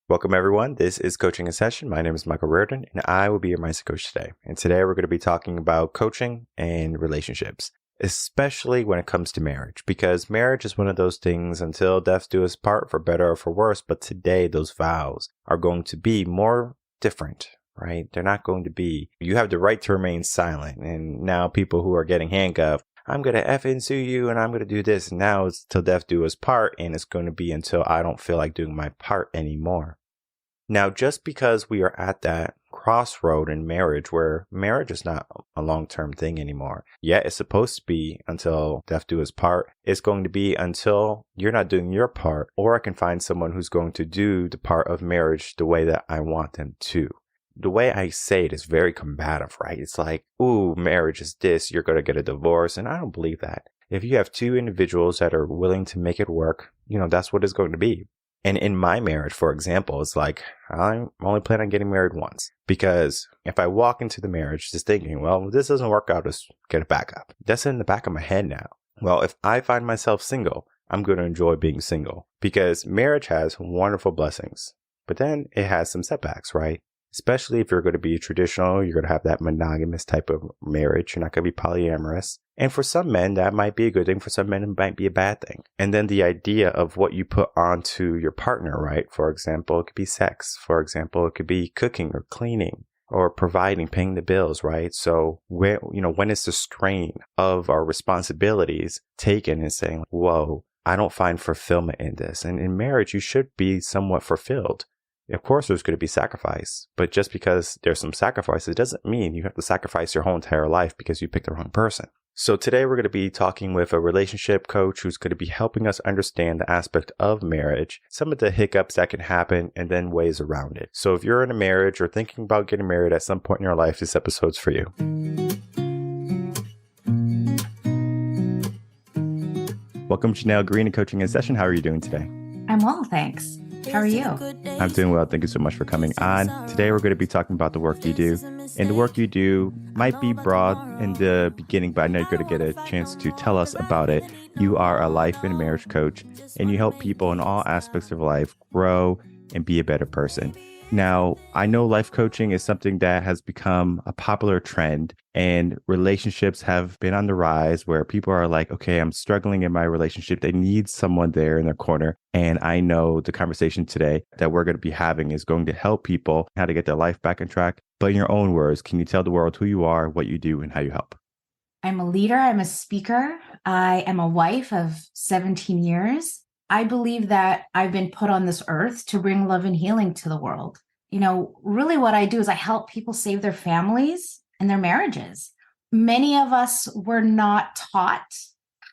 Welcome, everyone. This is Coaching in Session. My name is Michael Reardon, and I will be your mindset coach today. And today we're going to be talking about coaching and relationships, especially when it comes to marriage, because marriage is one of those things until death do us part, for better or for worse. But today, those vows are going to be more different, right? They're not going to be, you have the right to remain silent. And now people who are getting handcuffed, I'm going to effing sue you and I'm going to do this. And now it's till death do us part. And it's going to be until I don't feel like doing my part anymore. Now, just because we are at that crossroad in marriage where marriage is not a long-term thing anymore, yet it's supposed to be until death do us part, it's going to be until you're not doing your part, or I can find someone who's going to do the part of marriage the way that I want them to. The way I say it is very combative, right? It's like, ooh, marriage is this, you're going to get a divorce. And I don't believe that. If you have two individuals that are willing to make it work, that's what it's going to be. And in my marriage, for example, it's like, I'm only planning on getting married once. Because if I walk into the marriage just thinking, well, if this doesn't work out, let's get it back up. That's in the back of my head now. Well, if I find myself single, I'm going to enjoy being single. Because marriage has wonderful blessings. But then it has some setbacks, right? Especially if you're going to be traditional, you're going to have that monogamous type of marriage. You're not going to be polyamorous. And for some men, that might be a good thing. For some men, it might be a bad thing. And then the idea of what you put onto your partner, right? For example, it could be sex. For example, it could be cooking or cleaning or providing, paying the bills, right? So when is the strain of our responsibilities taken and saying, whoa, I don't find fulfillment in this. And in marriage, you should be somewhat fulfilled. Of course, there's going to be sacrifice, but just because there's some sacrifices doesn't mean you have to sacrifice your whole entire life because you picked the wrong person. So today we're going to be talking with a relationship coach who's going to be helping us understand the aspect of marriage, some of the hiccups that can happen, and then ways around it. So if you're in a marriage or thinking about getting married at some point in your life, this episode's for you. Welcome, Jeanell Greene, to Coaching in Session. How are you doing today? I'm well, thanks. How are you? I'm doing well. Thank you so much for coming on. Today, we're going to be talking about the work you do. And the work you do might be broad in the beginning, but I know you're going to get a chance to tell us about it. You are a life and marriage coach, and you help people in all aspects of life grow and be a better person. Now, I know life coaching is something that has become a popular trend, and relationships have been on the rise where people are like, okay, I'm struggling in my relationship. They need someone there in their corner. And I know the conversation today that we're going to be having is going to help people how to get their life back on track. But in your own words, can you tell the world who you are, what you do, and how you help? I'm a leader. I'm a speaker. I am a wife of 17 years. I believe that I've been put on this earth to bring love and healing to the world. Really what I do is I help people save their families and their marriages. Many of us were not taught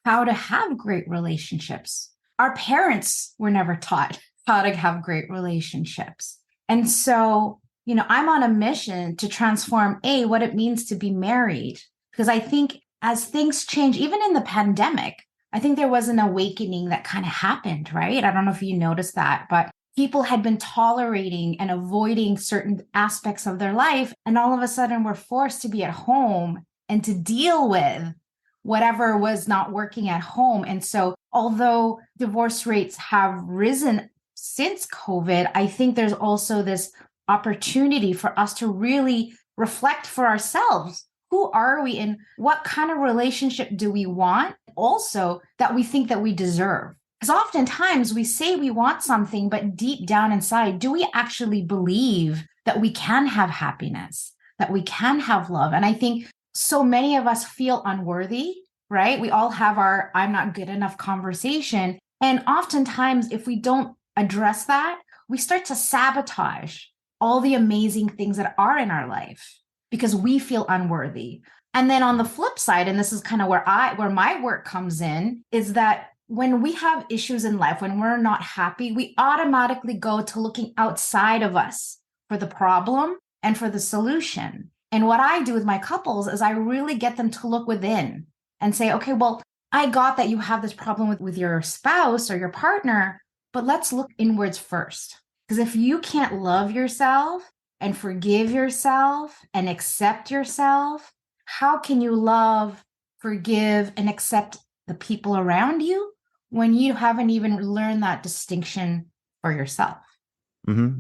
how to have great relationships. Our parents were never taught how to have great relationships. And so, I'm on a mission to transform what it means to be married. Because I think as things change, even in the pandemic, I think there was an awakening that kind of happened, right? I don't know if you noticed that, but people had been tolerating and avoiding certain aspects of their life. And all of a sudden we're forced to be at home and to deal with whatever was not working at home. And so although divorce rates have risen since COVID, I think there's also this opportunity for us to really reflect for ourselves. Who are we and what kind of relationship do we want? Also, that we think that we deserve. Because oftentimes we say we want something, but deep down inside, do we actually believe that we can have happiness, that we can have love? And I think so many of us feel unworthy, right? We all have our I'm not good enough conversation. And oftentimes, if we don't address that, we start to sabotage all the amazing things that are in our life because we feel unworthy. And then on the flip side, and this is kind of where my work comes in, is that when we have issues in life, when we're not happy, we automatically go to looking outside of us for the problem and for the solution. And what I do with my couples is I really get them to look within and say, okay, well, I got that you have this problem with your spouse or your partner, but let's look inwards first. Because if you can't love yourself and forgive yourself and accept yourself, how can you love, forgive, and accept the people around you when you haven't even learned that distinction for yourself?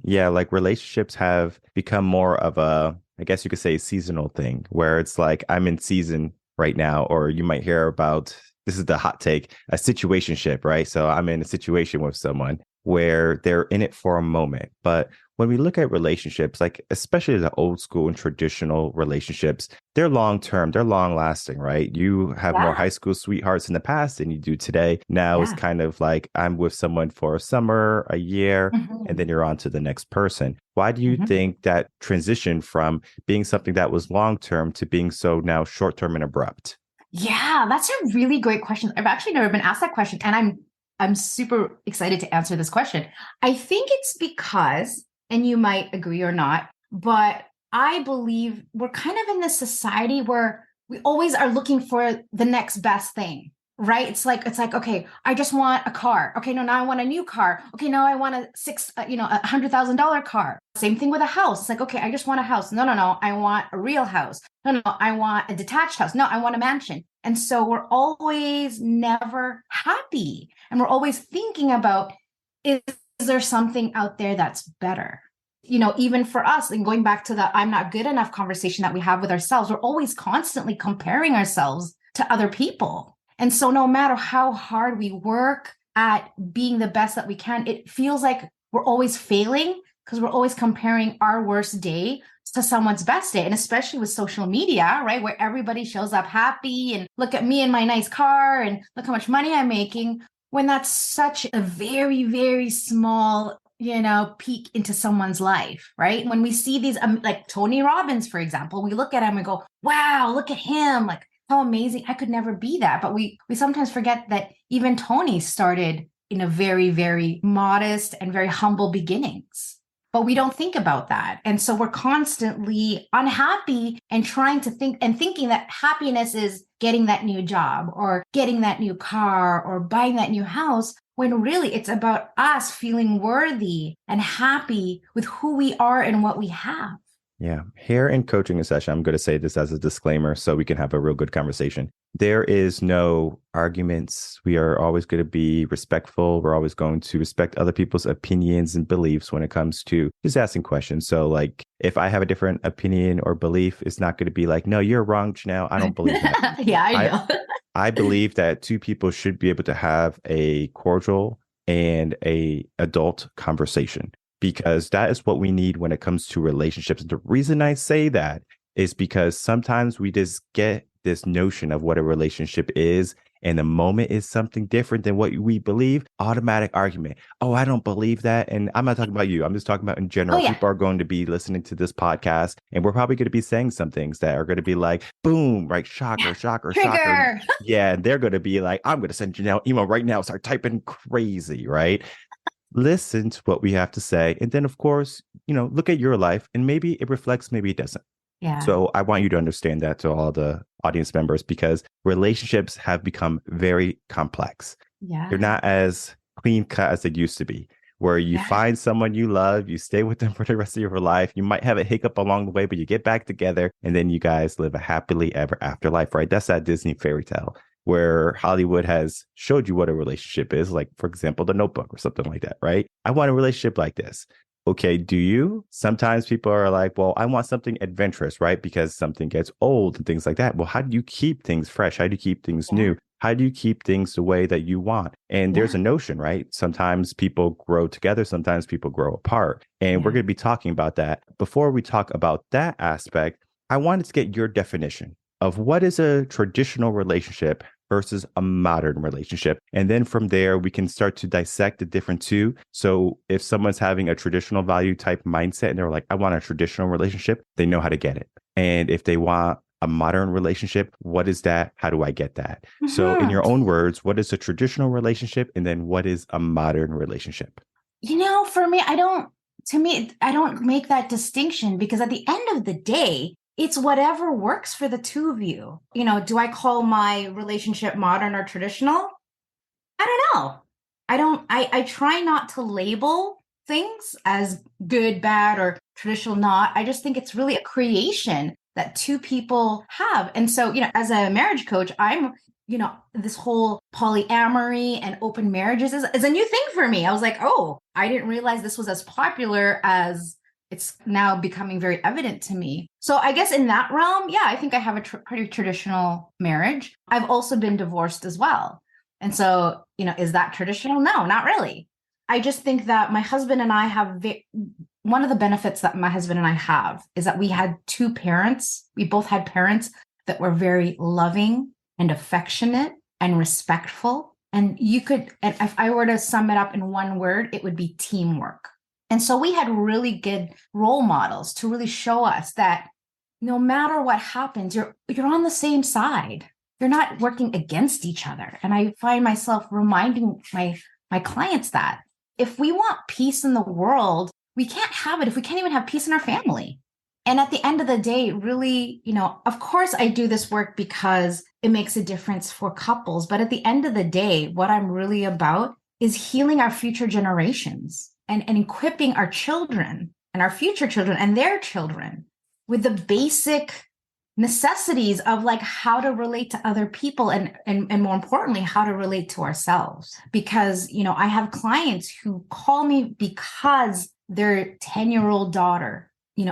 Yeah, like relationships have become more of a, I guess you could say, seasonal thing where it's like I'm in season right now, or you might hear about this is the hot take, a situationship, right? So I'm in a situation with someone where they're in it for a moment. But when we look at relationships, like especially the old school and traditional relationships, they're long term, they're long lasting, right? You have more Yeah. high school sweethearts in the past than you do today. Now it's Yeah. kind of like I'm with someone for a summer, a year, and then Mhm. you're on to the next person. Why do you Mhm. think that transition from being something that was long term to being so now short term and abrupt? Yeah, that's a really great question. I've actually never been asked that question, and I'm super excited to answer this question. I think it's because, and you might agree or not, but I believe we're kind of in this society where we always are looking for the next best thing, right? It's like okay, I just want a car. Okay, no, now I want a new car. Okay, now I want a $100,000 car. Same thing with a house. It's like okay, I just want a house. No, no, no, I want a real house. No, no, I want a detached house. No, I want a mansion. And so we're always never happy. And we're always thinking about, is there something out there that's better? Even for us, and going back to the I'm not good enough conversation that we have with ourselves, we're always constantly comparing ourselves to other people. And so no matter how hard we work at being the best that we can, it feels like we're always failing because we're always comparing our worst day to someone's best day. And especially with social media, right? Where everybody shows up happy and look at me in my nice car and look how much money I'm making, when that's such a very, very small, peek into someone's life, right? When we see these, like Tony Robbins, for example, we look at him and go, wow, look at him. Like, how amazing. I could never be that. But we sometimes forget that even Tony started in a very, very modest and very humble beginnings, but we don't think about that. And so we're constantly unhappy and trying to think and thinking that happiness is getting that new job or getting that new car or buying that new house, when really it's about us feeling worthy and happy with who we are and what we have. Yeah. Here in coaching a session, I'm going to say this as a disclaimer so we can have a real good conversation. There is no arguments. We are always going to be respectful. We're always going to respect other people's opinions and beliefs when it comes to just asking questions. So, like, if I have a different opinion or belief, it's not going to be like, no, you're wrong, Jeanell. I don't believe that. Yeah, I I, know. I believe that two people should be able to have a cordial and a adult conversation because that is what we need when it comes to relationships. The reason I say that is because sometimes we just get this notion of what a relationship is, and the moment is something different than what we believe, automatic argument. Oh, I don't believe that. And I'm not talking about you. I'm just talking about in Oh, general. yeah. People are going to be listening to this podcast, and we're probably going to be saying some things that are going to be like, boom, right? Shocker, shocker, shocker. Trigger. Yeah, and they're going to be like, I'm going to send Jeanell email right now. Start typing crazy, right? Listen to what we have to say. And then, of course, look at your life and maybe it reflects, maybe it doesn't. Yeah. So I want you to understand that to all the audience members because relationships have become very complex. They're Yeah. not as clean cut as they used to be, where you Yeah. find someone you love, you stay with them for the rest of your life. You might have a hiccup along the way, but you get back together and then you guys live a happily ever after life, right? That's that Disney fairy tale where Hollywood has showed you what a relationship is, like, for example, The Notebook or something like that, right? I want a relationship like this. Okay, do you? Sometimes people are like, well, I want something adventurous, right? Because something gets old and things like that. Well, how do you keep things fresh? How do you keep things Yeah. new? How do you keep things the way that you want? And there's Yeah. a notion, right? Sometimes people grow together, sometimes people grow apart. And we're Yeah. going to be talking about that. Before we talk about that aspect, I wanted to get your definition of what is a traditional relationship versus a modern relationship. And then from there, we can start to dissect the different two. So if someone's having a traditional value type mindset and they're like, I want a traditional relationship, they know how to get it. And if they want a modern relationship, what is that? How do I get that? So in Mhm. your own words, what is a traditional relationship? And then what is a modern relationship? For me, to me, I don't make that distinction because at the end of the day, it's whatever works for the two of you. Do I call my relationship modern or traditional? I don't know. I try not to label things as good, bad, or traditional, not. I just think it's really a creation that two people have. And so, as a marriage coach, I'm this whole polyamory and open marriages is a new thing for me. I was like, oh, I didn't realize this was as popular as it's now becoming very evident to me. So I guess in that realm, yeah, I think I have a pretty traditional marriage. I've also been divorced as well. And so, is that traditional? No, not really. I just think that my husband and I have one of the benefits that my husband and I have is that we had two parents. We both had parents that were very loving and affectionate and respectful. And if I were to sum it up in one word, it would be teamwork. And so we had really good role models to really show us that no matter what happens, you're on the same side. You're not working against each other. And I find myself reminding my clients that if we want peace in the world, we can't have it if we can't even have peace in our family. And at the end of the day, really, of course I do this work because it makes a difference for couples. But at the end of the day, what I'm really about is healing our future generations and equipping our children and our future children and their children with the basic necessities of like how to relate to other people and more importantly, how to relate to ourselves. Because, I have clients who call me because their 10-year-old daughter,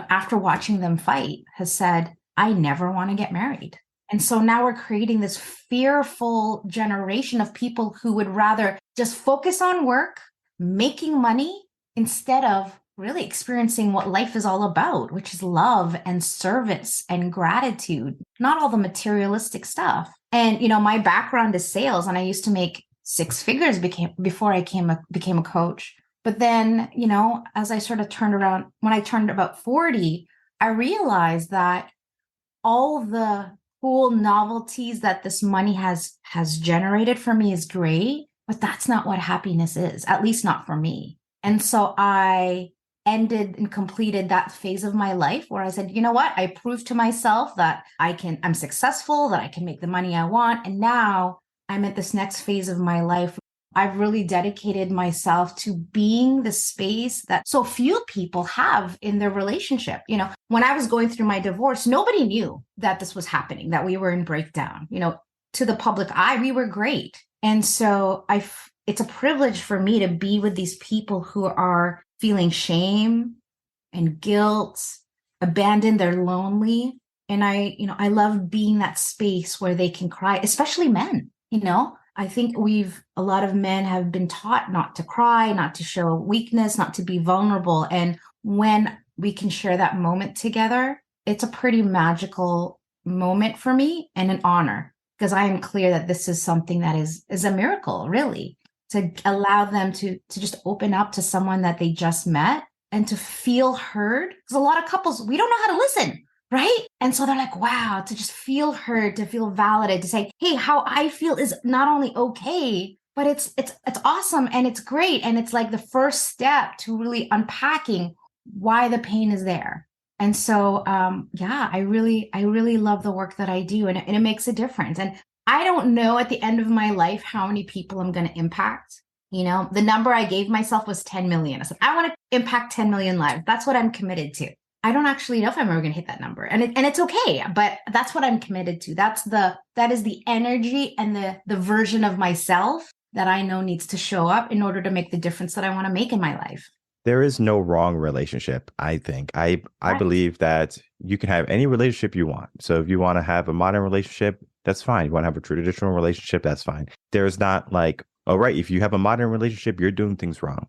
after watching them fight, has said, I never want to get married. And so now we're creating this fearful generation of people who would rather just focus on work, making money, instead of really experiencing what life is all about, which is love and service and gratitude, not all the materialistic stuff. And, my background is sales, and I used to make six figures before I became a coach. But then, as I sort of turned around, when I turned about 40, I realized that all the cool novelties that this money has generated for me is great, but that's not what happiness is, at least not for me. And so I ended and completed that phase of my life where I said, you know what? I proved to myself that I'm successful, that I can make the money I want. And now I'm at this next phase of my life. I've really dedicated myself to being the space that so few people have in their relationship. When I was going through my divorce, nobody knew that this was happening, that we were in breakdown. To the public eye, we were great. And so it's a privilege for me to be with these people who are feeling shame and guilt, abandoned, they're lonely. And I love being that space where they can cry, especially men. I think a lot of men have been taught not to cry, not to show weakness, not to be vulnerable. And when we can share that moment together, it's a pretty magical moment for me and an honor, because I am clear that this is something that is a miracle, really, to allow them to just open up to someone that they just met and to feel heard. Because a lot of couples, we don't know how to listen. Right. And so they're like, wow, to just feel heard, to feel validated, to say, hey, how I feel is not only okay, but it's awesome and it's great. And it's like the first step to really unpacking why the pain is there. And so, I really love the work that I do, and it makes a difference. And I don't know at the end of my life how many people I'm going to impact. The number I gave myself was 10 million. I said, I want to impact 10 million lives. That's what I'm committed to. I don't actually know if I'm ever going to hit that number, and it's okay, but that's what I'm committed to. That is the energy and the version of myself that I know needs to show up in order to make the difference that I want to make in my life. There is no wrong relationship, I think. I believe that you can have any relationship you want. So if you want to have a modern relationship, that's fine. You want to have a traditional relationship, that's fine. There's not like, oh, right, if you have a modern relationship, you're doing things wrong.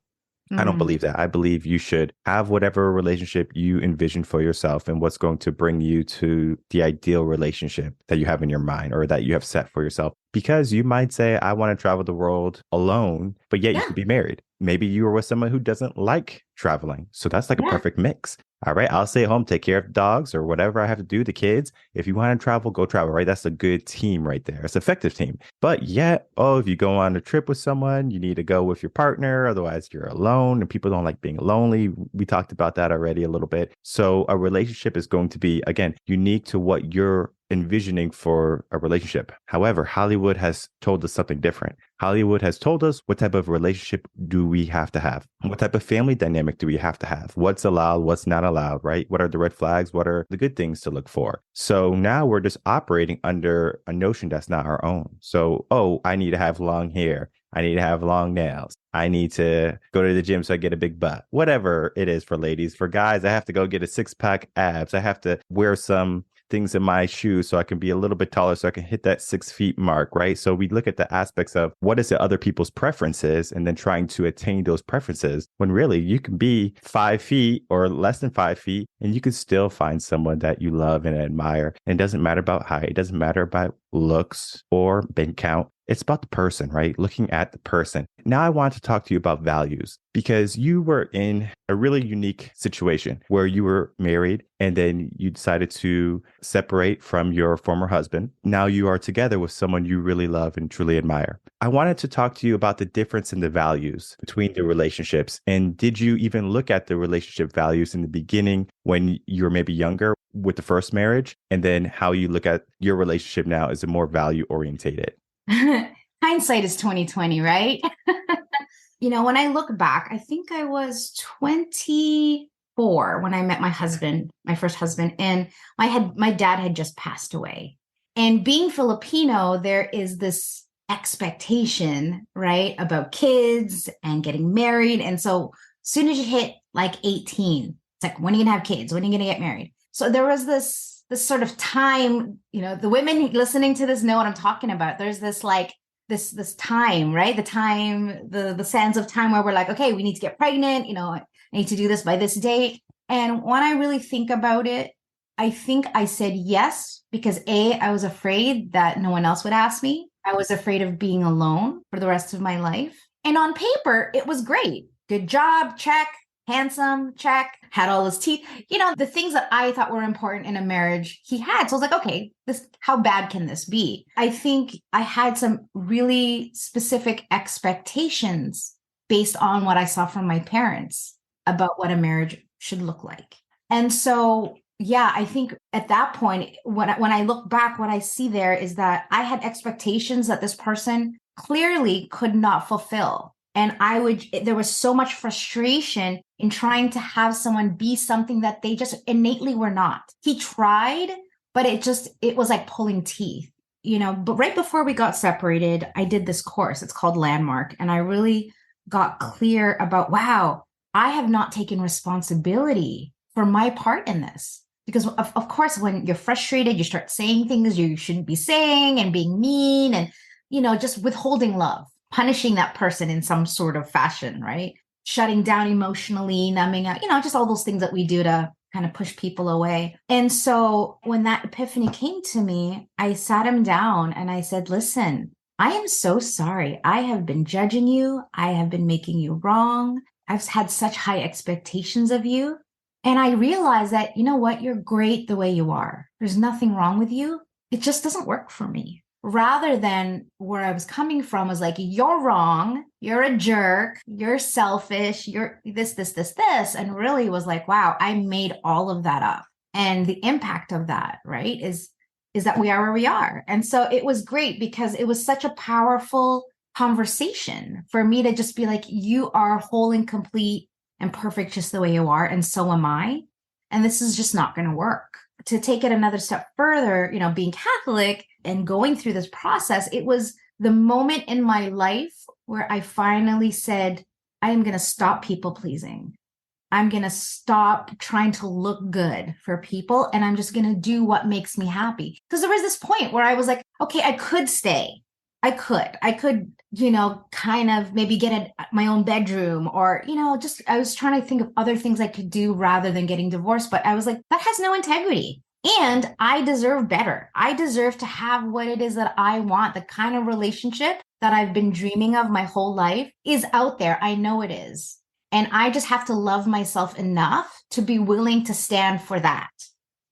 I don't believe that. I believe you should have whatever relationship you envision for yourself and what's going to bring you to the ideal relationship that you have in your mind or that you have set for yourself. Because you might say, I want to travel the world alone, but yet you could be married. Maybe you are with someone who doesn't like traveling. So that's like a perfect mix. All right, I'll stay home, take care of the dogs or whatever I have to do, the kids. If you want to travel, go travel, right? That's a good team right there. It's an effective team. But yet, if you go on a trip with someone, you need to go with your partner. Otherwise, you're alone and people don't like being lonely. We talked about that already a little bit. So a relationship is going to be, again, unique to what you're envisioning for a relationship. However, Hollywood has told us something different. Hollywood has told us what type of relationship do we have to have? What type of family dynamic do we have to have? What's allowed? What's not allowed, right? What are the red flags? What are the good things to look for? So now we're just operating under a notion that's not our own. So, oh, I need to have long hair. I need to have long nails. I need to go to the gym so I get a big butt. Whatever it is for ladies. For guys, I have to go get a 6-pack abs. I have to wear some things in my shoes so I can be a little bit taller so I can hit that 6 feet mark, right? So we look at the aspects of what is the other people's preferences and then trying to attain those preferences when really you can be 5 feet or less than 5 feet and you can still find someone that you love and admire. And it doesn't matter about height. It doesn't matter about looks or bank count. It's about the person, right? Looking at the person. Now I want to talk to you about values because you were in a really unique situation where you were married and then you decided to separate from your former husband. Now you are together with someone you really love and truly admire. I wanted to talk to you about the difference in the values between the relationships. And did you even look at the relationship values in the beginning when you were maybe younger with the first marriage? And then how you look at your relationship now, is it more value orientated? Hindsight is 2020, right? When I look back, I think I was 24 when I met my husband, my first husband, and my dad had just passed away. And being Filipino, there is this expectation, right, about kids and getting married. And so as soon as you hit like 18, it's like, when are you gonna have kids? When are you gonna get married? So there was this sort of time, the women listening to this know what I'm talking about. There's this like this time, right? The time, the sands of time where we're like, okay, we need to get pregnant, I need to do this by this date. And when I really think about it, I think I said yes, because I was afraid that no one else would ask me. I was afraid of being alone for the rest of my life. And on paper, it was great. Good job, check. Handsome, check. Had all his teeth. The things that I thought were important in a marriage, he had. So I was like, okay, how bad can this be? I think I had some really specific expectations based on what I saw from my parents about what a marriage should look like. And so, yeah, I think at that point, when I look back, what I see there is that I had expectations that this person clearly could not fulfill. And there was so much frustration in trying to have someone be something that they just innately were not. He tried, but it was like pulling teeth, but right before we got separated, I did this course. It's called Landmark. And I really got clear about, wow, I have not taken responsibility for my part in this. Because of course, when you're frustrated, you start saying things you shouldn't be saying and being mean and, just withholding love. Punishing that person in some sort of fashion, right? Shutting down emotionally, numbing out, just all those things that we do to kind of push people away. And so when that epiphany came to me, I sat him down and I said, listen, I am so sorry. I have been judging you. I have been making you wrong. I've had such high expectations of you. And I realized that, you know what? You're great the way you are. There's nothing wrong with you. It just doesn't work for me. Rather than where I was coming from was like, you're wrong, you're a jerk, you're selfish, you're this, and really was like, wow, I made all of that up. And the impact of that, right, is that we are where we are. And so it was great because it was such a powerful conversation for me to just be like, you are whole and complete and perfect just the way you are. And so am I. And this is just not going to work. To take it another step further, being Catholic and going through this process, it was the moment in my life where I finally said, I am going to stop people pleasing. I'm going to stop trying to look good for people. And I'm just going to do what makes me happy. Because there was this point where I was like, okay, I could stay. I could, kind of maybe get my own bedroom or, I was trying to think of other things I could do rather than getting divorced. But I was like, that has no integrity. And I deserve better. I deserve to have what it is that I want. The kind of relationship that I've been dreaming of my whole life is out there. I know it is. And I just have to love myself enough to be willing to stand for that.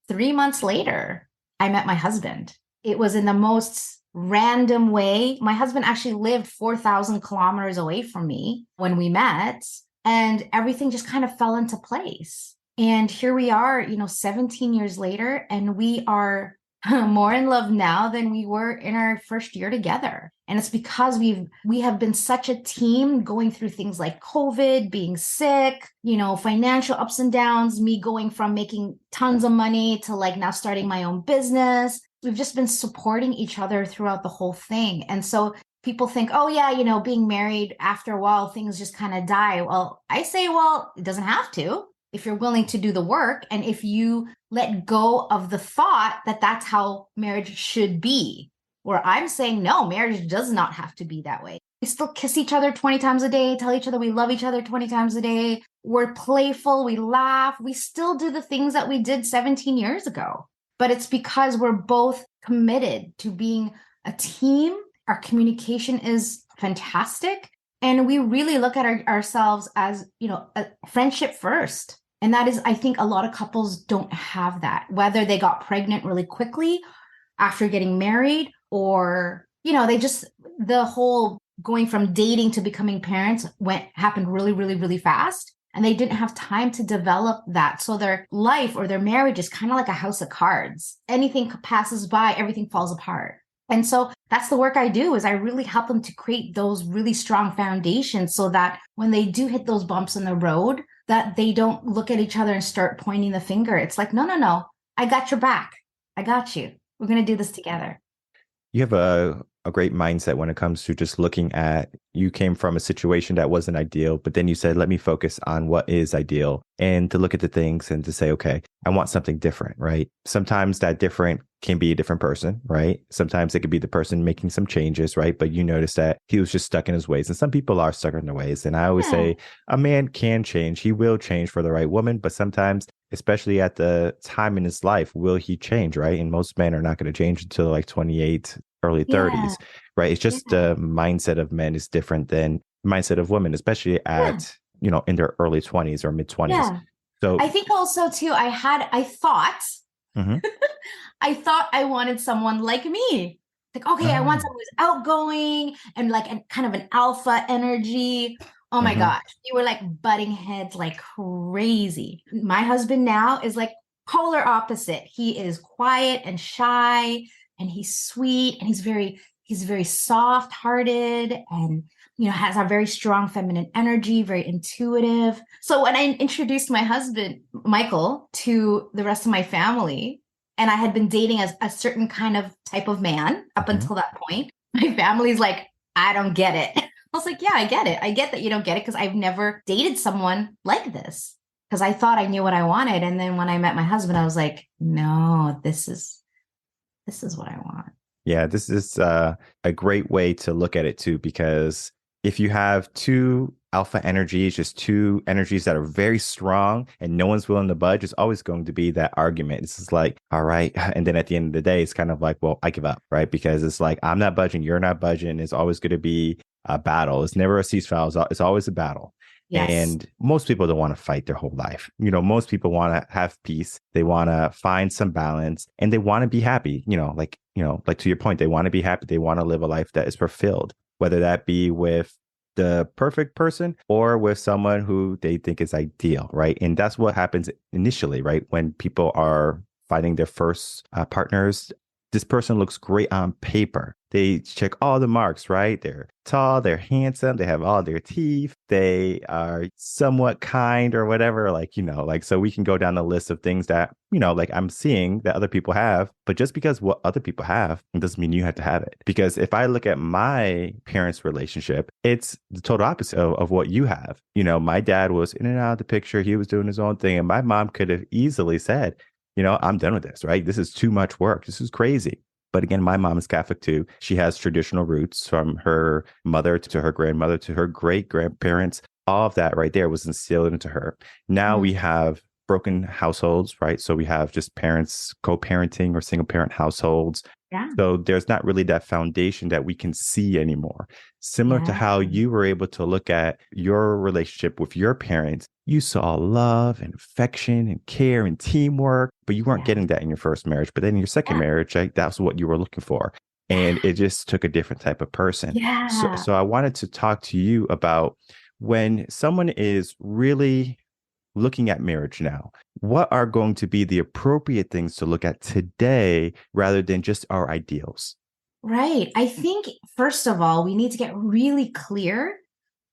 3 months later, I met my husband. It was in the most random way. My husband actually lived 4,000 kilometers away from me when we met, and everything just kind of fell into place. And here we are, 17 years later, and we are more in love now than we were in our first year together. And it's because we have been such a team going through things like COVID, being sick, financial ups and downs, me going from making tons of money to like now starting my own business. We've just been supporting each other throughout the whole thing. And so people think, oh yeah, being married after a while, things just kind of die. Well, I say, well, it doesn't have to if you're willing to do the work and if you let go of the thought that that's how marriage should be. Where I'm saying, no, marriage does not have to be that way. We still kiss each other 20 times a day, tell each other we love each other 20 times a day. We're playful, we laugh. We still do the things that we did 17 years ago. But it's because we're both committed to being a team. Our communication is fantastic. And we really look at ourselves as, a friendship first. And that is, I think a lot of couples don't have that, whether they got pregnant really quickly after getting married or, the whole going from dating to becoming parents happened really, really, really fast. And they didn't have time to develop that. So their life or their marriage is kind of like a house of cards. Anything passes by, everything falls apart. And so that's the work I do is I really help them to create those really strong foundations so that when they do hit those bumps in the road, that they don't look at each other and start pointing the finger. It's like, no, I got your back. I got you. We're going to do this together. You have a great mindset when it comes to just looking at, you came from a situation that wasn't ideal, but then you said, let me focus on what is ideal and to look at the things and to say, okay, I want something different, right? Sometimes that different can be a different person, right? Sometimes it could be the person making some changes, right? But you notice that he was just stuck in his ways. And some people are stuck in their ways. And I always say a man can change. He will change for the right woman. But sometimes, especially at the time in his life, will he change, right? And most men are not going to change until like 28, early 30s, right? It's just the mindset of men is different than mindset of women, especially at, in their early 20s or mid 20s. Yeah. So I think also too, I thought, mm-hmm. I thought I wanted someone like me. Like, okay, I want someone who's outgoing and like kind of an alpha energy. Oh my gosh. You were like butting heads like crazy. My husband now is like polar opposite. He is quiet and shy and he's sweet and he's very soft hearted and has a very strong feminine energy, very intuitive. So when I introduced my husband, Michael, to the rest of my family, and I had been dating a certain kind of type of man up until that point, my family's like, I don't get it. I was like, yeah, I get it. I get that you don't get it because I've never dated someone like this because I thought I knew what I wanted. And then when I met my husband, I was like, no, this is what I want. Yeah, this is a great way to look at it too, because if you have two alpha energies, just two energies that are very strong and no one's willing to budge, it's always going to be that argument. It's just like, all right. And then at the end of the day, it's kind of like, well, I give up, right? Because it's like, I'm not budging, you're not budging. It's always going to be a battle. It's never a ceasefire. It's always a battle. Yes. And most people don't want to fight their whole life. Most people want to have peace. They want to find some balance and they want to be happy. Like to your point, they want to be happy. They want to live a life that is fulfilled, whether that be with the perfect person or with someone who they think is ideal, right? And that's what happens initially, right? When people are finding their first partners, this person looks great on paper. They check all the marks, right? They're tall, they're handsome, they have all their teeth, they are somewhat kind or whatever, so we can go down the list of things that, I'm seeing that other people have, but just because what other people have, it doesn't mean you have to have it. Because if I look at my parents' relationship, it's the total opposite of what you have. My dad was in and out of the picture, he was doing his own thing, and my mom could have easily said, I'm done with this, right? This is too much work. This is crazy. But again, my mom is Catholic too. She has traditional roots from her mother to her grandmother to her great grandparents. All of that right there was instilled into her. Now we have broken households, right? So we have just parents co-parenting or single parent households. Yeah. So there's not really that foundation that we can see anymore. Similar to how you were able to look at your relationship with your parents, you saw love and affection and care and teamwork, but you weren't getting that in your first marriage. But then in your second marriage, that's what you were looking for. And it just took a different type of person. Yeah. So I wanted to talk to you about when someone is really looking at marriage now, what are going to be the appropriate things to look at today rather than just our ideals? Right. I think, first of all, we need to get really clear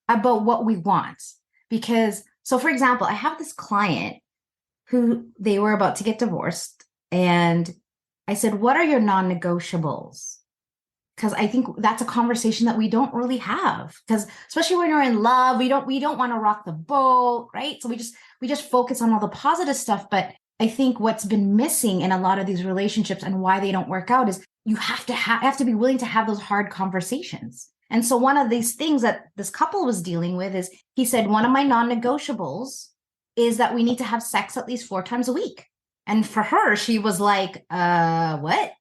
about what we want. Because, so for example, I have this client who they were about to get divorced. And I said, what are your non negotiables? Because I think that's a conversation that we don't really have. Because especially when you're in love, we don't want to rock the boat, right? So we just focus on all the positive stuff. But I think what's been missing in a lot of these relationships and why they don't work out is you have to be willing to have those hard conversations. And so one of these things that this couple was dealing with is he said, one of my non-negotiables is that we need to have sex at least 4 times a week. And for her, she was like, what?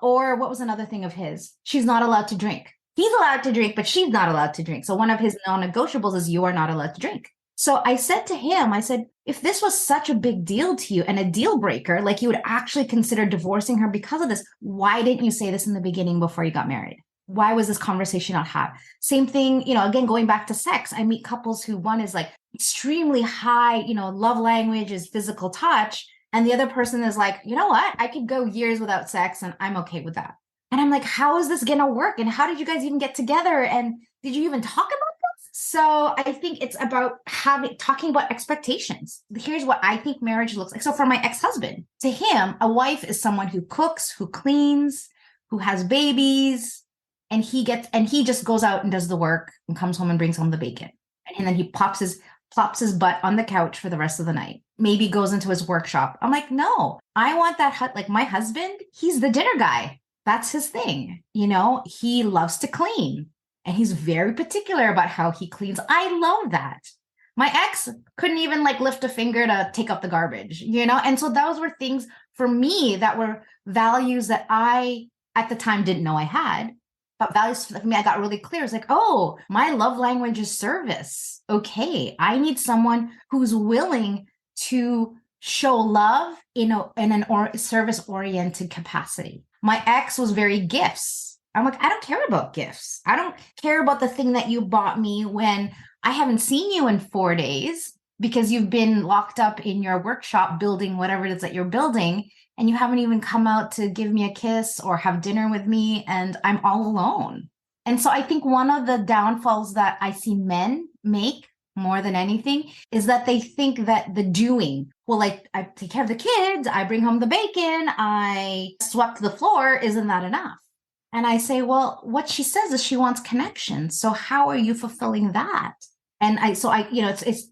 Or what was another thing of his? She's not allowed to drink. He's allowed to drink, but she's not allowed to drink. So one of his non-negotiables is you are not allowed to drink. So I said to him, I said, if this was such a big deal to you and a deal breaker, like you would actually consider divorcing her because of this, why didn't you say this in the beginning before you got married? Why was this conversation not had? Same thing, again, going back to sex, I meet couples who one is like extremely high, love language is physical touch. And the other person is like, you know what? I could go years without sex and I'm okay with that. And I'm like, how is this going to work? And how did you guys even get together? And did you even talk about this? So I think it's about talking about expectations. Here's what I think marriage looks like. So for my ex-husband, to him, a wife is someone who cooks, who cleans, who has babies, and he just goes out and does the work and comes home and brings home the bacon. And then he plops his butt on the couch for the rest of the night. Maybe goes into his workshop. I'm like, no, I want that. Like my husband, he's the dinner guy. That's his thing. He loves to clean and he's very particular about how he cleans. I love that. My ex couldn't even lift a finger to take up the garbage, And so those were things for me that were values that I at the time didn't know I had. But values for me, I got really clear. It's like, oh, my love language is service. Okay, I need someone who's willing to show love in an service-oriented capacity. My ex was very gifts. I'm like, I don't care about gifts. I don't care about the thing that you bought me when I haven't seen you in 4 days because you've been locked up in your workshop building whatever it is that you're building. And you haven't even come out to give me a kiss or have dinner with me, and I'm all alone. And so I think one of the downfalls that I see men make more than anything is that they think that the doing, I take care of the kids, I bring home the bacon, I swept the floor, isn't that enough? And I say, well, what she says is she wants connection. So how are you fulfilling that? And it's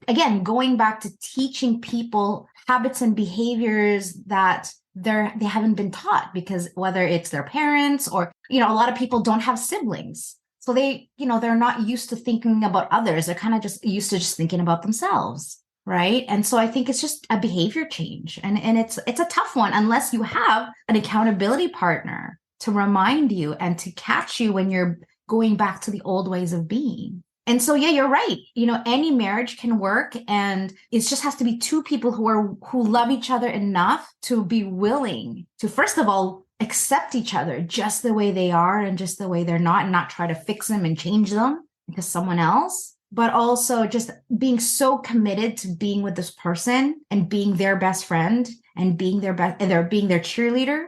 again, going back to teaching people habits and behaviors that they haven't been taught, because whether it's their parents or, a lot of people don't have siblings. So they're not used to thinking about others. They're kind of just used to just thinking about themselves. Right. And so I think it's just a behavior change. And it's a tough one unless you have an accountability partner to remind you and to catch you when you're going back to the old ways of being. And so, yeah, you're right. Any marriage can work, and it just has to be two people who love each other enough to be willing to, first of all, accept each other just the way they are and just the way they're not, and not try to fix them and change them because someone else, but also just being so committed to being with this person and being their best friend and being their cheerleader,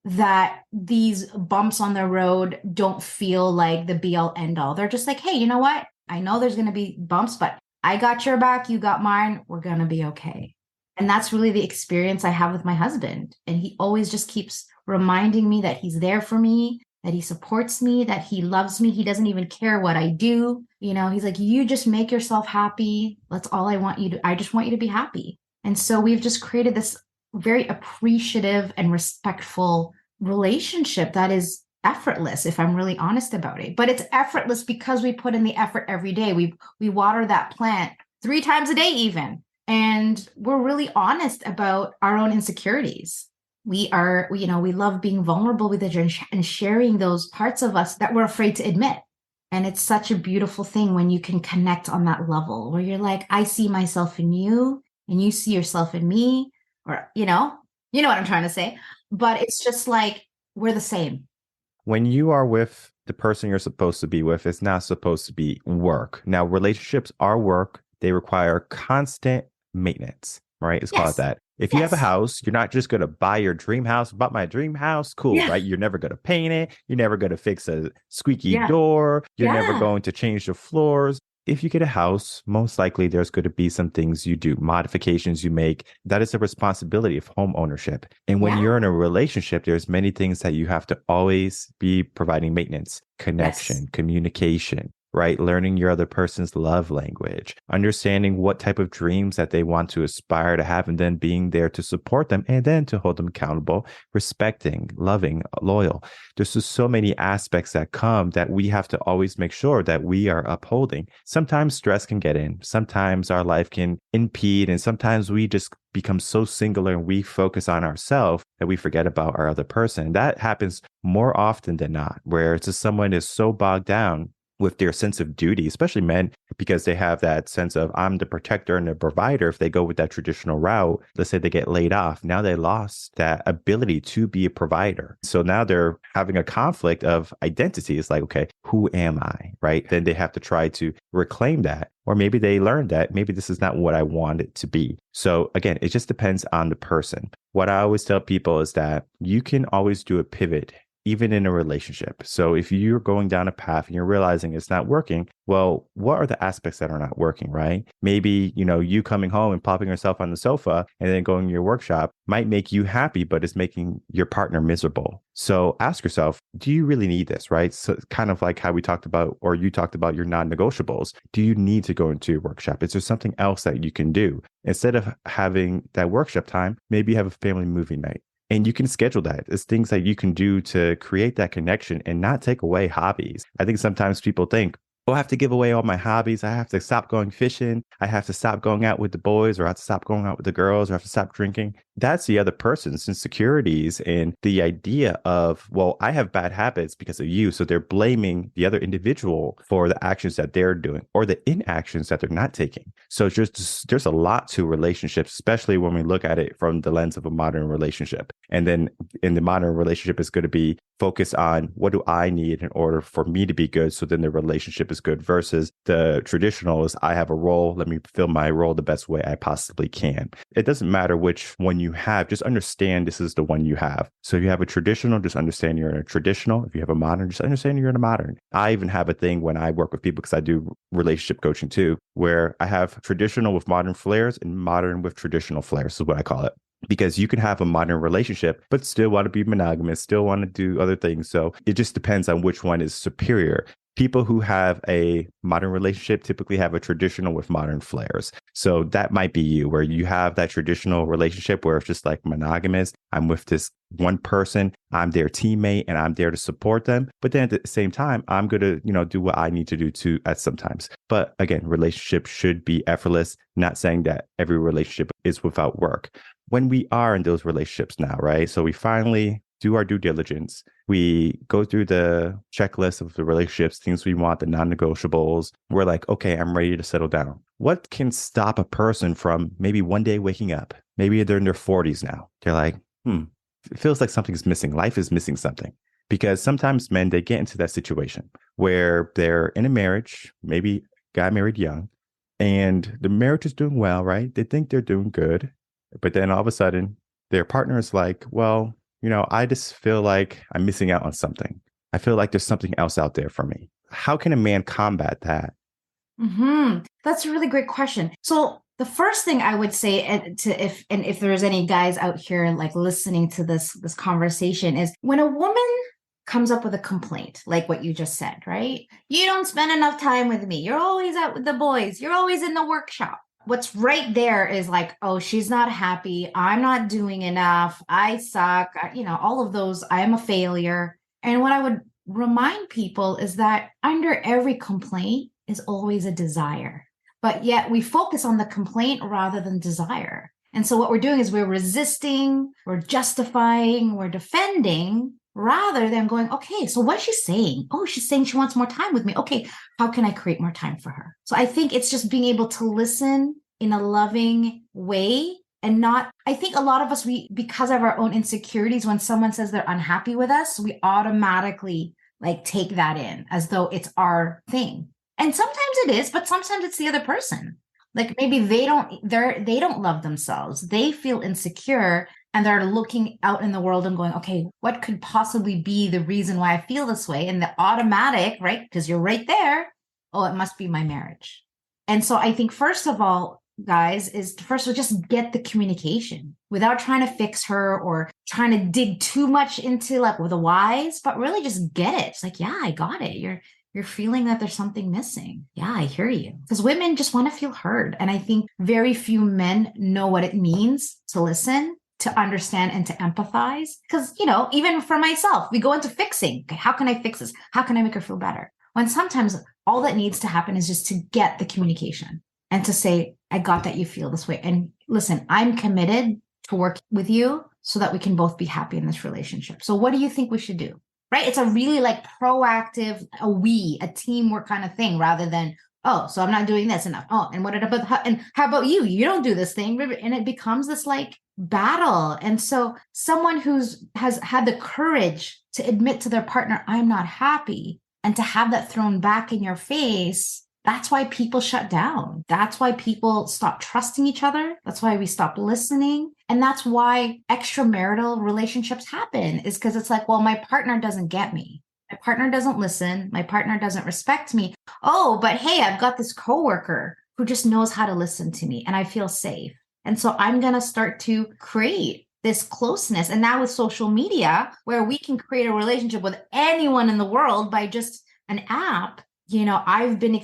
that these bumps on the road don't feel like the be all end all. They're just like, hey, you know what? I know there's going to be bumps, but I got your back. You got mine. We're going to be okay. And that's really the experience I have with my husband. And he always just keeps reminding me that he's there for me, that he supports me, that he loves me. He doesn't even care what I do. He's like, you just make yourself happy. That's all I want you to. I just want you to be happy. And so we've just created this very appreciative and respectful relationship that is effortless, if I'm really honest about it. But it's effortless because we put in the effort every day. We water that plant 3 times a day even. And we're really honest about our own insecurities. We love being vulnerable with each other and sharing those parts of us that we're afraid to admit. And it's such a beautiful thing when you can connect on that level where you're like, I see myself in you and you see yourself in me, or, you know what I'm trying to say. But it's just like, we're the same. When you are with the person you're supposed to be with, it's not supposed to be work. Now, relationships are work. they require constant maintenance, right? Let's call it Yes. that. If you have a Yes. house, you're not just going to buy your dream house, bought my dream house, cool, Yeah. right? You're never going to paint it. You're never going to fix a squeaky Yeah. door. You're never Yeah. going to change the floors. If you get a house, most likely there's going to be some things you do, modifications you make. That is a responsibility of home ownership. And when you're Yeah. in a relationship, there's many things that you have to always be providing maintenance, Yes. connection, communication, right? Learning your other person's love language, understanding what type of dreams that they want to aspire to have, and then being there to support them and then to hold them accountable, respecting, loving, loyal. There's just so many aspects that come that we have to always make sure that we are upholding. Sometimes stress can get in, sometimes our life can impede, and sometimes we just become so singular and we focus on ourselves that we forget about our other person. That happens more often than not, where it's just someone is so bogged down with their sense of duty, especially men, because they have that sense of I'm the protector and the provider. If they go with that traditional route, let's say they get laid off, now they lost that ability to be a provider. So now they're having a conflict of identity. It's like, okay, who am I? Right. Then they have to try to reclaim that. Or maybe they learned that maybe this is not what I want it to be. So again, it just depends on the person. What I always tell people is that you can always do a pivot even in a relationship. So if you're going down a path and you're realizing it's not working, well, what are the aspects that are not working, right? Maybe, you coming home and popping yourself on the sofa and then going to your workshop might make you happy, but it's making your partner miserable. So ask yourself, do you really need this, right? So kind of like how we talked about, or you talked about your non-negotiables. Do you need to go into your workshop? Is there something else that you can do? Instead of having that workshop time, maybe you have a family movie night. And you can schedule that. It's things that you can do to create that connection and not take away hobbies. I think sometimes people think, oh, I have to give away all my hobbies. I have to stop going fishing. I have to stop going out with the boys, or I have to stop going out with the girls, or I have to stop drinking. That's the other person's insecurities and the idea of, well, I have bad habits because of you. So they're blaming the other individual for the actions that they're doing or the inactions that they're not taking. So there's a lot to relationships, especially when we look at it from the lens of a modern relationship. And then in the modern relationship, is going to be focused on what do I need in order for me to be good. So then the relationship is good versus the traditional is I have a role. Let me fulfill my role the best way I possibly can. It doesn't matter which one you have. Just understand this is the one you have. So if you have a traditional, just understand you're in a traditional. If you have a modern, just understand you're in a modern. I even have a thing when I work with people, because I do relationship coaching too, where I have traditional with modern flares and modern with traditional flares is what I call it. Because you can have a modern relationship, but still want to be monogamous, still want to do other things. So it just depends on which one is superior. People who have a modern relationship typically have a traditional with modern flares. So that might be you, where you have that traditional relationship where it's just like monogamous. I'm with this one person, I'm their teammate, and I'm there to support them. But then at the same time, I'm going to, do what I need to do too at sometimes. But again, relationship should be effortless. Not saying that every relationship is without work. When we are in those relationships now, right? So we finally do our due diligence. We go through the checklist of the relationships, things we want, the non-negotiables. We're like, okay, I'm ready to settle down. What can stop a person from maybe one day waking up? Maybe they're in their 40s now. They're like, it feels like something's missing. Life is missing something. Because sometimes men, they get into that situation where they're in a marriage, maybe got married young, and the marriage is doing well, right? They think they're doing good. But then all of a sudden, their partner is like, well, I just feel like I'm missing out on something. I feel like there's something else out there for me. How can a man combat that? That's a really great question. So the first thing I would say, if there's any guys out here like listening to this conversation, is when a woman comes up with a complaint, like what you just said, right? You don't spend enough time with me. You're always out with the boys. You're always in the workshop. What's right there is like, oh, she's not happy. I'm not doing enough. I suck. All of those. I am a failure. And what I would remind people is that under every complaint is always a desire. But yet we focus on the complaint rather than desire. And so what we're doing is we're resisting, we're justifying, we're defending, rather than going, okay, so what's she saying? Oh, she's saying she wants more time with me. Okay, how can I create more time for her? So I think it's just being able to listen in a loving way and not, I think a lot of us, because of our own insecurities, when someone says they're unhappy with us, we automatically like take that in as though it's our thing. And sometimes it is, but sometimes it's the other person. Like maybe they don't love themselves. They feel insecure and they're looking out in the world and going, okay, what could possibly be the reason why I feel this way? And the automatic, right? Because you're right there. Oh, it must be my marriage. And so I think first of all, guys, is first of all, just get the communication without trying to fix her or trying to dig too much into like with the whys, but really just get it. It's like, yeah, I got it. You're feeling that there's something missing. Yeah, I hear you. Because women just want to feel heard. And I think very few men know what it means to listen, to understand, and to empathize. Because, even for myself, we go into fixing. Okay, how can I fix this? How can I make her feel better? When sometimes all that needs to happen is just to get the communication and to say, I got that you feel this way. And listen, I'm committed to work with you so that we can both be happy in this relationship. So what do you think we should do? Right? It's a really like proactive, a teamwork kind of thing rather than, oh, so I'm not doing this enough. Oh, and what about, and how about you? You don't do this thing. And it becomes this like battle. And so someone has had the courage to admit to their partner, I'm not happy, and to have that thrown back in your face, that's why people shut down. That's why people stop trusting each other. That's why we stop listening. And that's why extramarital relationships happen, is because it's like, well, my partner doesn't get me. My partner doesn't listen. My partner doesn't respect me. Oh, but hey, I've got this coworker who just knows how to listen to me and I feel safe. And so I'm going to start to create this closeness. And now with social media, where we can create a relationship with anyone in the world by just an app, I've been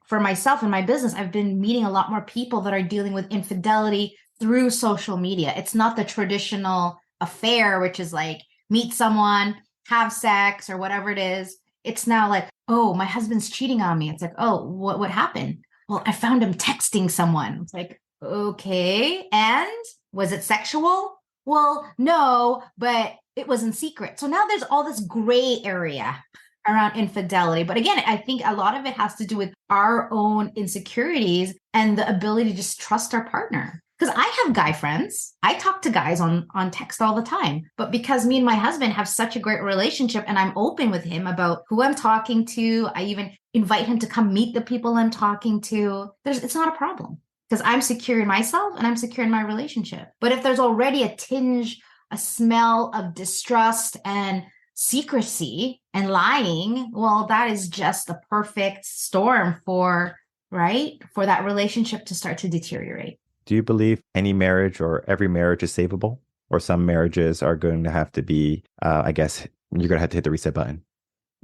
for myself in my business, I've been meeting a lot more people that are dealing with infidelity through social media. It's not the traditional affair, which is like meet someone, have sex or whatever it is. It's now like, oh, my husband's cheating on me. It's like, oh, what happened? Well, I found him texting someone. It's like, okay. And was it sexual? Well, no, but it was in secret. So now there's all this gray area around infidelity. But again, I think a lot of it has to do with our own insecurities and the ability to just trust our partner. Because I have guy friends. I talk to guys on text all the time. But because me and my husband have such a great relationship and I'm open with him about who I'm talking to, I even invite him to come meet the people I'm talking to. It's not a problem because I'm secure in myself and I'm secure in my relationship. But if there's already a smell of distrust and secrecy and lying, well, that is just the perfect storm for that relationship to start to deteriorate. Do you believe any marriage or every marriage is savable? Or some marriages are going to have to be, I guess, you're going to have to hit the reset button?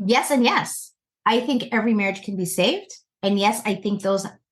Yes and yes. I think every marriage can be saved. And yes, I think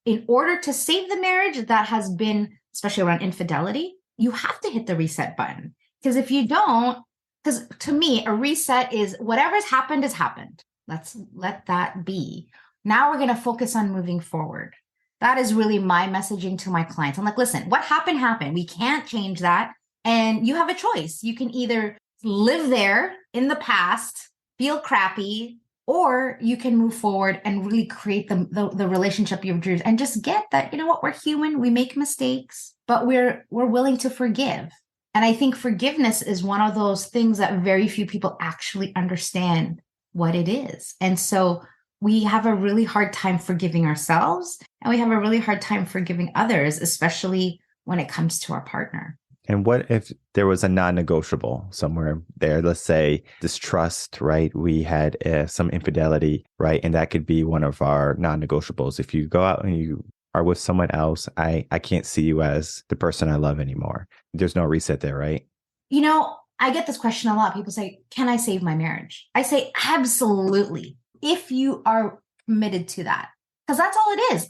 in order to save the marriage that has been, especially around infidelity, you have to hit the reset button. Because if you don't, because to me, a reset is whatever's happened has happened. Let's let that be. Now we're going to focus on moving forward. That is really my messaging to my clients. I'm like, listen, what happened. We can't change that. And you have a choice. You can either live there in the past, feel crappy, or you can move forward and really create the relationship you've dreamed and just get that, we're human, we make mistakes, but we're willing to forgive. And I think forgiveness is one of those things that very few people actually understand what it is. And so we have a really hard time forgiving ourselves, and we have a really hard time forgiving others, especially when it comes to our partner. And what if there was a non-negotiable somewhere there? Let's say distrust, right? We had some infidelity, right? And that could be one of our non-negotiables. If you go out and you are with someone else, I can't see you as the person I love anymore. There's no reset there, right? I get this question a lot. People say, can I save my marriage? I say, absolutely. If you are committed to that, because that's all it is.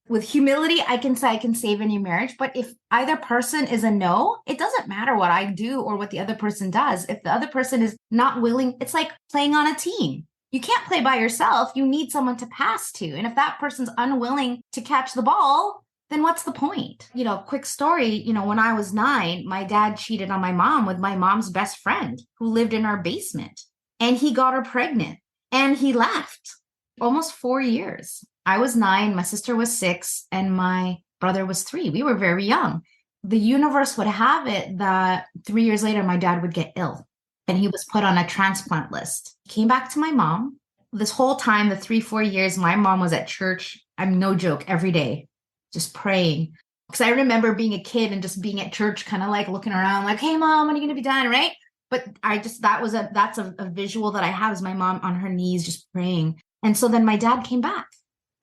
With humility, I can say I can save any marriage. But if either person is a no, it doesn't matter what I do or what the other person does. If the other person is not willing, it's like playing on a team. You can't play by yourself. You need someone to pass to. And if that person's unwilling to catch the ball, then what's the point? Quick story, when I was 9, my dad cheated on my mom with my mom's best friend who lived in our basement. And he got her pregnant. And he left almost 4 years. I was 9, my sister was 6, and my brother was 3. We were very young. The universe would have it that 3 years later, my dad would get ill and he was put on a transplant list. He came back to my mom. This whole time, the 3-4 years, my mom was at church. I'm no joke, every day. just praying. Because I remember being a kid and just being at church, kind of like looking around like, hey, mom, when are you going to be done? Right. But that's a visual that I have is my mom on her knees just praying. And so then my dad came back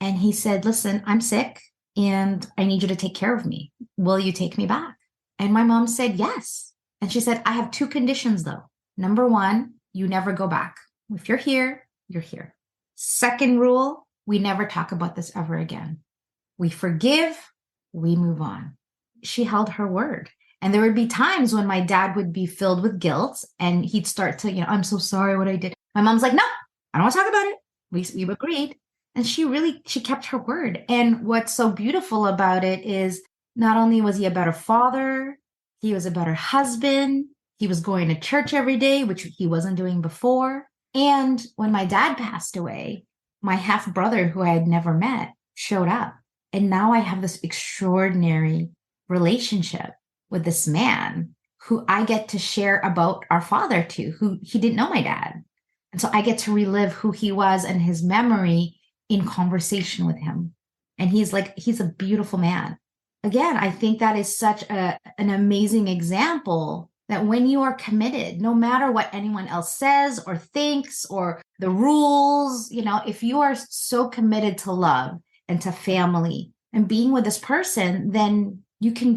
and he said, listen, I'm sick and I need you to take care of me. Will you take me back? And my mom said, yes. And she said, I have 2 conditions though. Number 1, you never go back. If you're here, you're here. Second rule, we never talk about this ever again. We forgive, we move on. She held her word. And there would be times when my dad would be filled with guilt and he'd start to, I'm so sorry what I did. My mom's like, no, I don't want to talk about it. We agreed. And she kept her word. And what's so beautiful about it is not only was he a better father, he was a better husband. He was going to church every day, which he wasn't doing before. And when my dad passed away, my half brother, who I had never met, showed up. And now I have this extraordinary relationship with this man who I get to share about our father to, who he didn't know my dad. And so I get to relive who he was and his memory in conversation with him. And he's a beautiful man. Again, I think that is such an amazing example that when you are committed, no matter what anyone else says or thinks or the rules, if you are so committed to love and to family and being with this person, then you can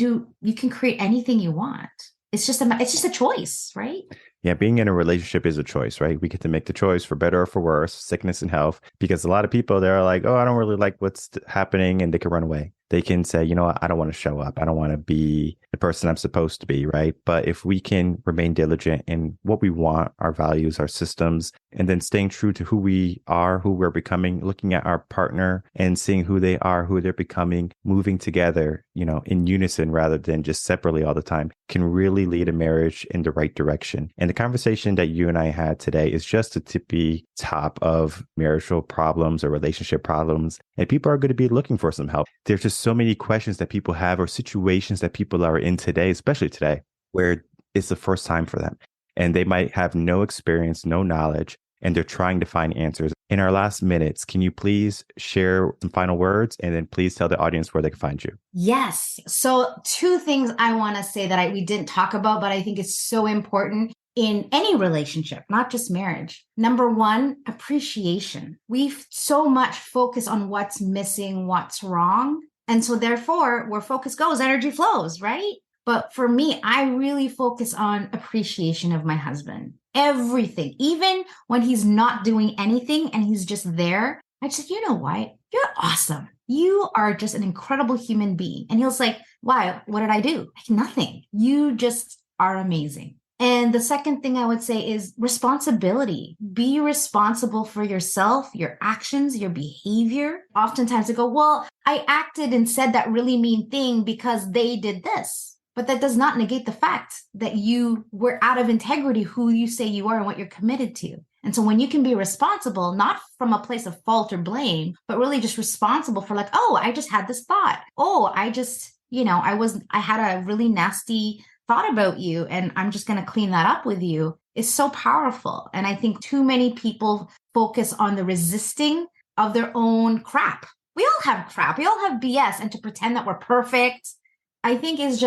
create anything you want. It's just a choice, right? Yeah, being in a relationship is a choice, right? We get to make the choice for better or for worse, sickness and health, because a lot of people, they're like, oh, I don't really like what's happening, and they can run away. They can say, you know what, I don't want to show up. I don't want to be the person I'm supposed to be, right? But if we can remain diligent in what we want, our values, our systems, and then staying true to who we are, who we're becoming, looking at our partner and seeing who they are, who they're becoming, moving together, in unison rather than just separately all the time, can really lead a marriage in the right direction. And the conversation that you and I had today is just the tippy top of marital problems or relationship problems. And people are going to be looking for some help. There's just so many questions that people have or situations that people are in today, especially today, where it's the first time for them. And they might have no experience, no knowledge, and they're trying to find answers. In our last minutes, can you please share some final words and then please tell the audience where they can find you? Yes. So 2 things I want to say that we didn't talk about, but I think is so important in any relationship, not just marriage. Number 1, appreciation. We so much focus on what's missing, what's wrong. And so therefore, where focus goes, energy flows, right? But for me, I really focus on appreciation of my husband. Everything, even when he's not doing anything and he's just there, I just, you know what? You're awesome. You are just an incredible human being. And he'll say, why? What did I do? Nothing. You just are amazing. And the second thing I would say is responsibility. Be responsible for yourself, your actions, your behavior. Oftentimes they go, well, I acted and said that really mean thing because they did this. But that does not negate the fact that you were out of integrity, who you say you are and what you're committed to. And so when you can be responsible, not from a place of fault or blame, but really just responsible for like, oh, I just had this thought. Oh, I had a really nasty thought about you and I'm just going to clean that up with you, is so powerful. And I think too many people focus on the resisting of their own crap. We all have crap. We all have BS. And to pretend that we're perfect, I think is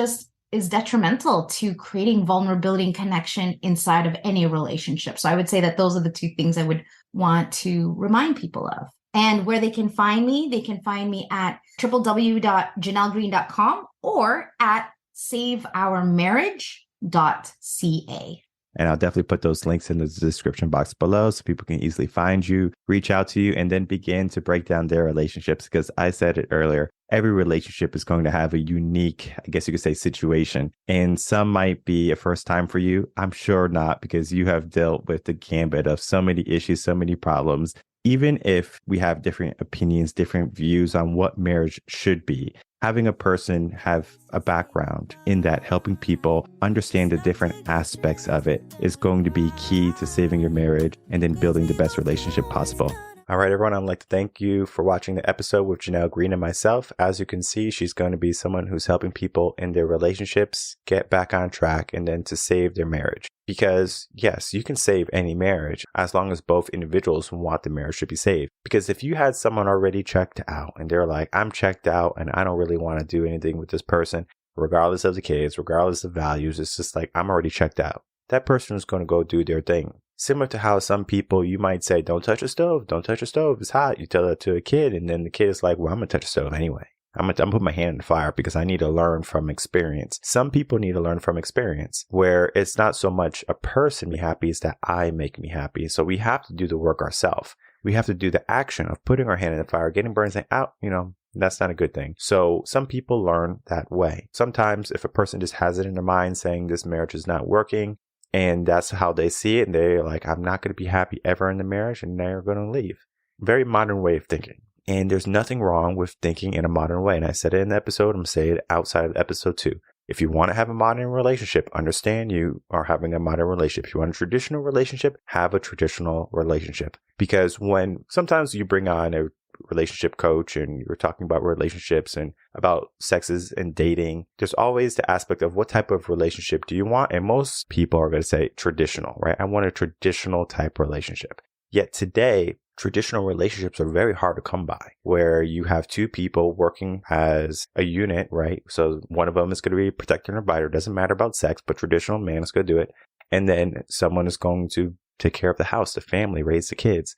detrimental to creating vulnerability and connection inside of any relationship. So I would say that those are the 2 things I would want to remind people of. And where they can find me at www.jeanellgreene.com or at saveourmarriage.ca. And I'll definitely put those links in the description box below so people can easily find you, reach out to you, and then begin to break down their relationships. Because I said it earlier, every relationship is going to have a unique, I guess you could say, situation. And some might be a first time for you. I'm sure not, because you have dealt with the gambit of so many issues, so many problems. Even if we have different opinions, different views on what marriage should be, having a person have a background in that, helping people understand the different aspects of it, is going to be key to saving your marriage and then building the best relationship possible. All right, everyone, I'd like to thank you for watching the episode with Jeanell Greene and myself. As you can see, she's going to be someone who's helping people in their relationships get back on track and then to save their marriage. Because yes, you can save any marriage as long as both individuals want the marriage to be saved. Because if you had someone already checked out and they're like, I'm checked out and I don't really want to do anything with this person, regardless of the kids, regardless of values, it's just like, I'm already checked out. That person is going to go do their thing. Similar to how some people, you might say, don't touch a stove, don't touch a stove, it's hot. You tell that to a kid and then the kid is like, well, I'm going to touch a stove anyway. I'm going to put my hand in the fire because I need to learn from experience. Some people need to learn from experience where it's not so much a person be happy, it's that I make me happy. So we have to do the work ourselves. We have to do the action of putting our hand in the fire, getting burned, saying, out, that's not a good thing. So some people learn that way. Sometimes if a person just has it in their mind saying this marriage is not working, and that's how they see it. And they're like, I'm not going to be happy ever in the marriage. And they're going to leave. Very modern way of thinking. And there's nothing wrong with thinking in a modern way. And I said it in the episode. I'm saying it outside of episode 2. If you want to have a modern relationship, understand you are having a modern relationship. If you want a traditional relationship, have a traditional relationship. Because when sometimes you bring on a relationship coach and you're talking about relationships and about sexes and dating, there's always the aspect of what type of relationship do you want? And most people are going to say traditional, right? I want a traditional type relationship. Yet today, traditional relationships are very hard to come by, where you have two people working as a unit, right? So one of them is going to be a protector and a provider. It doesn't matter about sex, but traditional man is going to do it. And then someone is going to take care of the house, the family, raise the kids.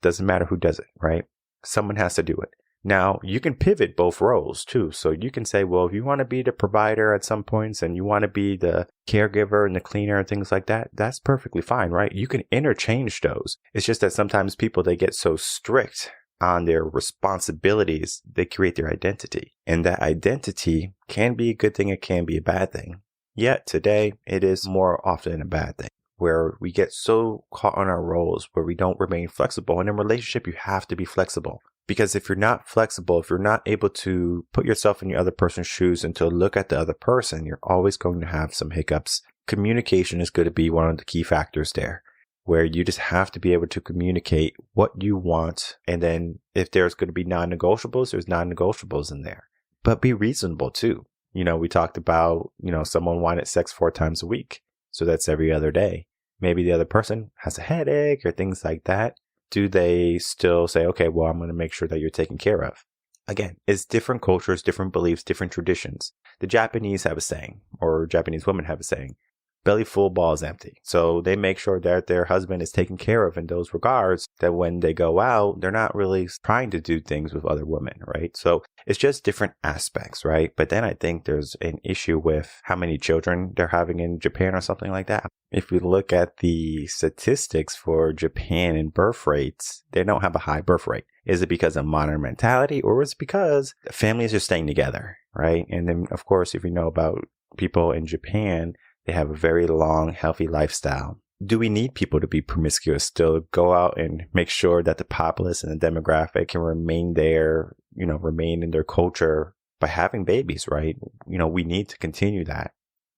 Doesn't matter who does it, right? Someone has to do it. Now, you can pivot both roles too. So you can say, well, if you want to be the provider at some points and you want to be the caregiver and the cleaner and things like that, that's perfectly fine, right? You can interchange those. It's just that sometimes people, they get so strict on their responsibilities, they create their identity. And that identity can be a good thing, it can be a bad thing. Yet today, it is more often a bad thing, where we get so caught on our roles where we don't remain flexible. And in a relationship, you have to be flexible. Because if you're not flexible, if you're not able to put yourself in the other person's shoes and to look at the other person, you're always going to have some hiccups. Communication is going to be one of the key factors there, where you just have to be able to communicate what you want. And then if there's going to be non-negotiables, there's non-negotiables in there. But be reasonable too. We talked about, someone wanted sex 4 times a week. So that's every other day. Maybe the other person has a headache or things like that. Do they still say, okay, well, I'm going to make sure that you're taken care of? Again, it's different cultures, different beliefs, different traditions. The Japanese have a saying, or Japanese women have a saying, belly full, balls empty. So they make sure that their husband is taken care of in those regards, that when they go out, they're not really trying to do things with other women, right? So it's just different aspects, right? But then I think there's an issue with how many children they're having in Japan or something like that. If we look at the statistics for Japan and birth rates, they don't have a high birth rate. Is it because of modern mentality, or is it because families are staying together, right? And then, of course, if you know about people in Japan, they have a very long, healthy lifestyle. Do we need people to be promiscuous still, go out and make sure that the populace and the demographic can remain there, remain in their culture by having babies, right? We need to continue that.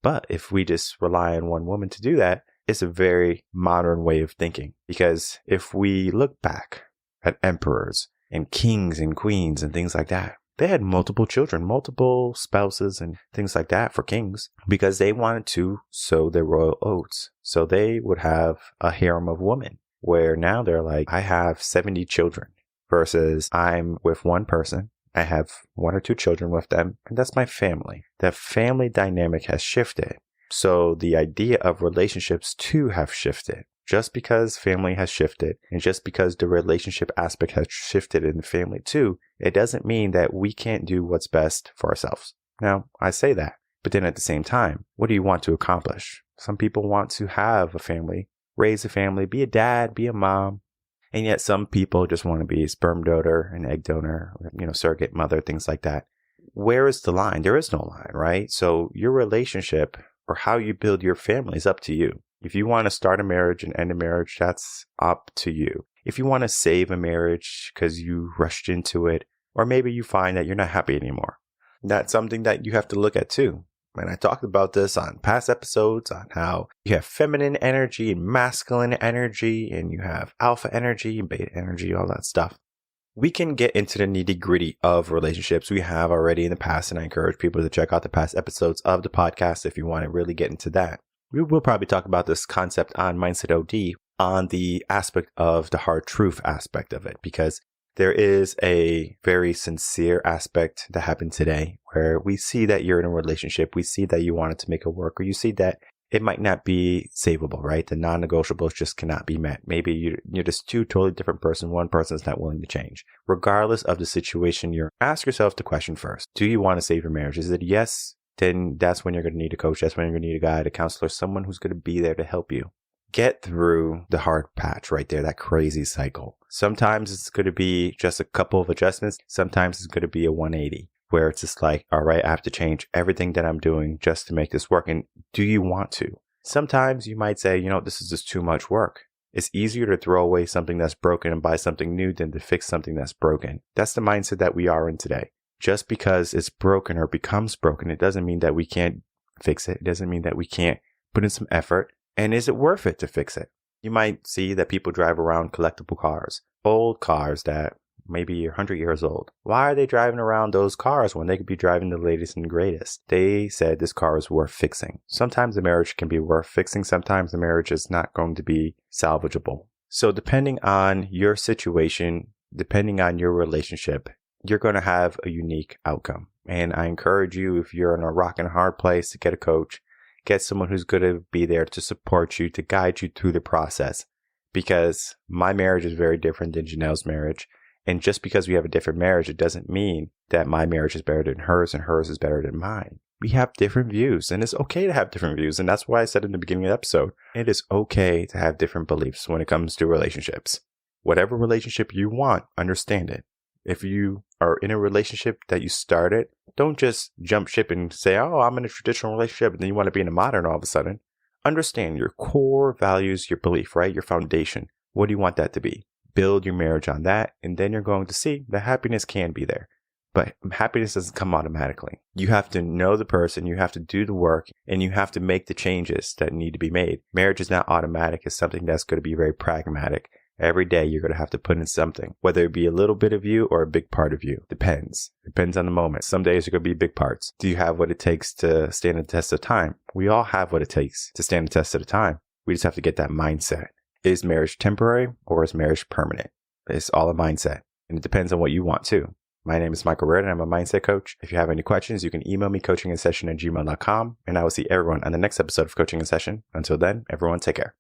But if we just rely on one woman to do that, it's a very modern way of thinking. Because if we look back at emperors and kings and queens and things like that, they had multiple children, multiple spouses and things like that for kings because they wanted to sow their royal oats. So they would have a harem of women, where now they're like, I have 70 children versus I'm with one person. I have 1 or 2 children with them, and that's my family. That family dynamic has shifted. So the idea of relationships too have shifted. Just because family has shifted and just because the relationship aspect has shifted in the family too, it doesn't mean that we can't do what's best for ourselves. Now, I say that, but then at the same time, what do you want to accomplish? Some people want to have a family, raise a family, be a dad, be a mom. And yet some people just want to be a sperm donor, an egg donor, surrogate mother, things like that. Where is the line? There is no line, right? So your relationship or how you build your family is up to you. If you want to start a marriage and end a marriage, that's up to you. If you want to save a marriage because you rushed into it, or maybe you find that you're not happy anymore, that's something that you have to look at too. And I talked about this on past episodes on how you have feminine energy and masculine energy, and you have alpha energy and beta energy, all that stuff. We can get into the nitty gritty of relationships. We have already in the past, and I encourage people to check out the past episodes of the podcast if you want to really get into that. We will probably talk about this concept on Mindset OD on the aspect of the hard truth aspect of it, because there is a very sincere aspect that happened today where we see that you're in a relationship. We see that you wanted to make it work, or you see that it might not be savable, right? The non-negotiables just cannot be met. Maybe you're just two totally different person. One person is not willing to change. Regardless of the situation, ask yourself the question first. Do you want to save your marriage? Is it yes? Then that's when you're going to need a coach. That's when you're going to need a guide, a counselor, someone who's going to be there to help you get through the hard patch right there, that crazy cycle. Sometimes it's going to be just a couple of adjustments. Sometimes it's going to be a 180 where it's just like, all right, I have to change everything that I'm doing just to make this work. And do you want to? Sometimes you might say, this is just too much work. It's easier to throw away something that's broken and buy something new than to fix something that's broken. That's the mindset that we are in today. Just because it's broken or becomes broken, it doesn't mean that we can't fix it. It doesn't mean that we can't put in some effort. And is it worth it to fix it? You might see that people drive around collectible cars, old cars that maybe 100 years old. Why are they driving around those cars when they could be driving the latest and greatest? They said this car is worth fixing. Sometimes a marriage can be worth fixing. Sometimes the marriage is not going to be salvageable. So depending on your situation, depending on your relationship, you're going to have a unique outcome. And I encourage you, if you're in a rock and a hard place, to get a coach. Get someone who's going to be there to support you, to guide you through the process. Because my marriage is very different than Jeanell's marriage. And just because we have a different marriage, it doesn't mean that my marriage is better than hers and hers is better than mine. We have different views, and it's okay to have different views. And that's why I said in the beginning of the episode, it is okay to have different beliefs when it comes to relationships. Whatever relationship you want, understand it. If you are in a relationship that you started, don't just jump ship and say, oh, I'm in a traditional relationship, and then you want to be in a modern all of a sudden. Understand your core values, your belief, right? Your foundation. What do you want that to be? Build your marriage on that, and then you're going to see that happiness can be there. But happiness doesn't come automatically. You have to know the person, you have to do the work, and you have to make the changes that need to be made. Marriage is not automatic. It's something that's going to be very pragmatic. Every day you're going to have to put in something, whether it be a little bit of you or a big part of you. Depends on the moment. Some days are going to be big parts. Do you have what it takes to stand the test of time? We all have what it takes to stand the test of the time. We just have to get that mindset. Is marriage temporary or is marriage permanent? It's all a mindset, and it depends on what you want too. My name is Michael Reven. I'm a mindset coach. If you have any questions, you can email me coachinginsession@gmail.com, and I will see everyone on the next episode of Coaching in Session. Until then, everyone take care.